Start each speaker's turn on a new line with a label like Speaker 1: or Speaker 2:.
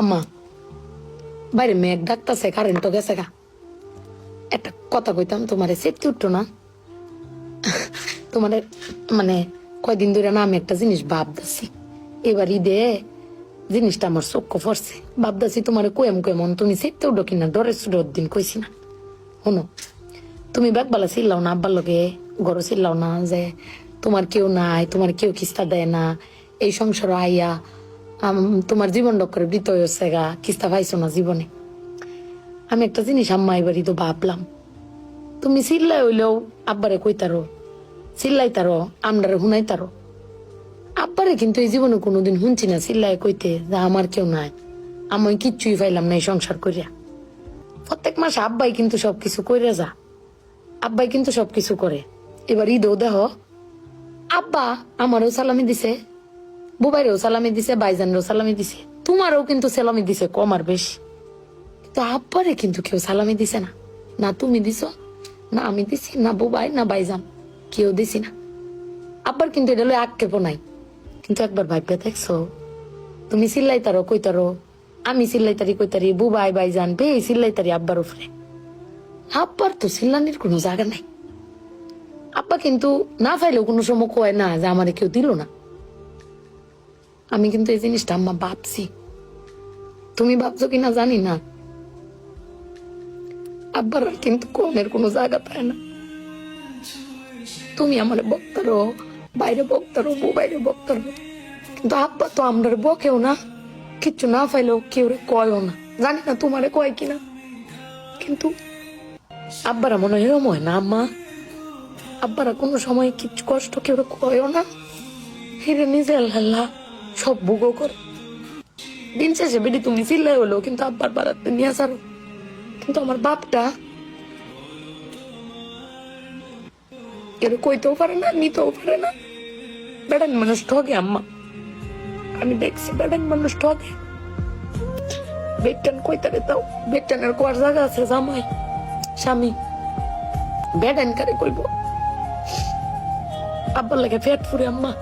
Speaker 1: আম্মা বাইরে মেঘ ডাকতেছে, কারেন্ট তো গেছে গা। একটা কথা কইতাম, তোমার সেফটি উঠতো না? তোমার মানে কয়দিন ধরে না আমি একটা জিনিস ভাবতেছি, এবার ঈদে জিনিসটা আমার চোখ পড়ছে। ভাবতেছি তোমার কেমন তুমি সেফটি উঠো কিনা, ডরে সুডোর দিন কইছি না। শোনো, তুমি বেকবালা চিল্লাও না, আব্বার লগে গড় চিল্লাও না যে তোমার কেউ নাই, তোমার কেউ কিস্তা দেয় না, এই সংসার আইয়া তোমার জীবন ডক্করে বৃত হয়েছে গা, কিস্তা পাইছো না জীবনে। আমি একটা জিনিস আম্মা এবারই তো ভাবলাম, তুমি চিল্লাই হইলেও আব্বারে কইতারো, চিল্লাইতারো, আমরারে শুনাইতারো। আব্বারে কিন্তু এই জীবনে কোনোদিন শুনছি না চিল্লাই কইতে যে আমার কেউ নাই, আমি কিচ্ছুই পাইলাম না এই সংসার করিয়া। প্রত্যেক মাসে আব্বাই কিন্তু সবকিছু কইরা যা, আব্বাই কিন্তু সবকিছু করে। এবার ঈদও দেহ আব্বা আমারও সালামি দিছে, বুবাইরেও সালামি দিছে, বাইজানরেও সালামি দিছে, তোমারও কিন্তু সালামি দিছে কম আর বেশি। কিন্তু আব্বারে কিন্তু কেউ সালামি দিছে না, না তুমি দিছ, না আমি দিছি, না বুবাই, না বাইজান, কেউ দিছি না। আব্বার কিন্তু এটা লই আক্ষেপও নাই। কিন্তু একবার ভাইবে দেখছো, তুমি চিল্লাইতারো কইতারো, আমি চিল্লাইতারি কইতারি, বুবাই বাইজান বে চিল্লাইতারি আব্বার উপরে। আব্বার তো চিল্লানির কোনো জায়গা নাই। আব্বা কিন্তু না পাইলেও কোনো সময় কয় না যে আমারে কেউ দিল না। আমি কিন্তু এই জিনিসটা আম্মা ভাবছি, তুমি ভাবছো কিনা জানি না। আব্বার কিন্তু কমের কোনো জায়গা পায় না। তুমি আমার বক্তারো, বাইরে বক্তারো, বাইরে বক্তারো, কিন্তু আব্বা তো আমরা বকেও না, কিচ্ছু না পাইলেও কেউ কয়ও না। জানি না তোমারে কয় কিনা, কিন্তু আব্বারা মনে হয় এরম হয় না আম্মা। আব্বারা কোনো সময় কিছু কষ্ট কেউ কয়ও না, হিরে নিজে আল্লাহ সব ভোগও করে। দিন শেষে বেটি তুমি চিল্লাই হলো কিন্তু আব্বার বাড়াতে নিয়ে আসারো। কিন্তু আমার বাপটা কেউ কইতেও পারে না, নিতেও পারে না। বেড়ান মানুষ ঠকে আম্মা, আমি দেখছি বেড়ান মানুষ ঠকে। বেটান কইতারে তাও বেটানের কোয়ার জায়গা আছে, জামাই স্বামী বেড়ান কারে কইব। আব্বার লাগে ফেট ফুরে আম্মা।